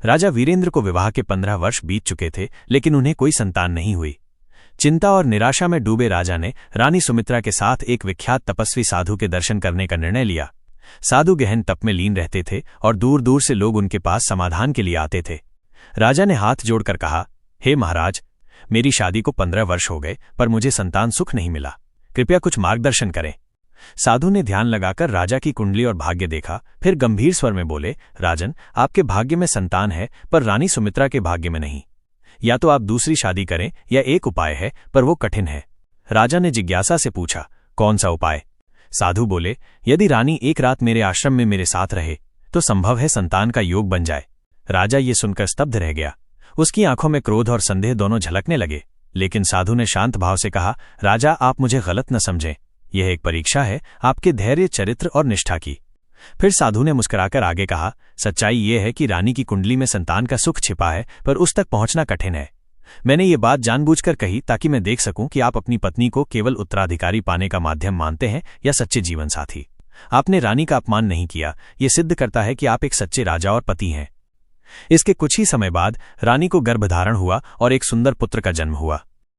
राजा वीरेंद्र को विवाह के 15 वर्ष बीत चुके थे, लेकिन उन्हें कोई संतान नहीं हुई। चिंता और निराशा में डूबे राजा ने रानी सुमित्रा के साथ एक विख्यात तपस्वी साधु के दर्शन करने का निर्णय लिया। साधु गहन तप में लीन रहते थे और दूर दूर से लोग उनके पास समाधान के लिए आते थे। राजा ने हाथ जोड़कर कहा, हे महाराज, मेरी शादी को 15 वर्ष हो गए पर मुझे संतान सुख नहीं मिला, कृपया कुछ मार्गदर्शन करें। साधु ने ध्यान लगाकर राजा की कुंडली और भाग्य देखा, फिर गंभीर स्वर में बोले, राजन, आपके भाग्य में संतान है पर रानी सुमित्रा के भाग्य में नहीं। या तो आप दूसरी शादी करें या एक उपाय है, पर वो कठिन है। राजा ने जिज्ञासा से पूछा, कौन सा उपाय? साधु बोले, यदि रानी एक रात मेरे आश्रम में मेरे साथ रहे तो संभव है संतान का योग बन जाए। राजा ये सुनकर स्तब्ध रह गया। उसकी आंखों में क्रोध और संदेह दोनों झलकने लगे, लेकिन साधु ने शांत भाव से कहा, राजा, आप मुझे गलत न समझें, यह एक परीक्षा है आपके धैर्य, चरित्र और निष्ठा की। फिर साधु ने मुस्कुराकर आगे कहा, सच्चाई यह है कि रानी की कुंडली में संतान का सुख छिपा है, पर उस तक पहुंचना कठिन है। मैंने ये बात जानबूझकर कही ताकि मैं देख सकूं कि आप अपनी पत्नी को केवल उत्तराधिकारी पाने का माध्यम मानते हैं या सच्चे जीवन साथी। आपने रानी का अपमान नहीं किया, ये सिद्ध करता है कि आप एक सच्चे राजा और पति हैं। इसके कुछ ही समय बाद रानी को गर्भधारण हुआ और एक सुंदर पुत्र का जन्म हुआ।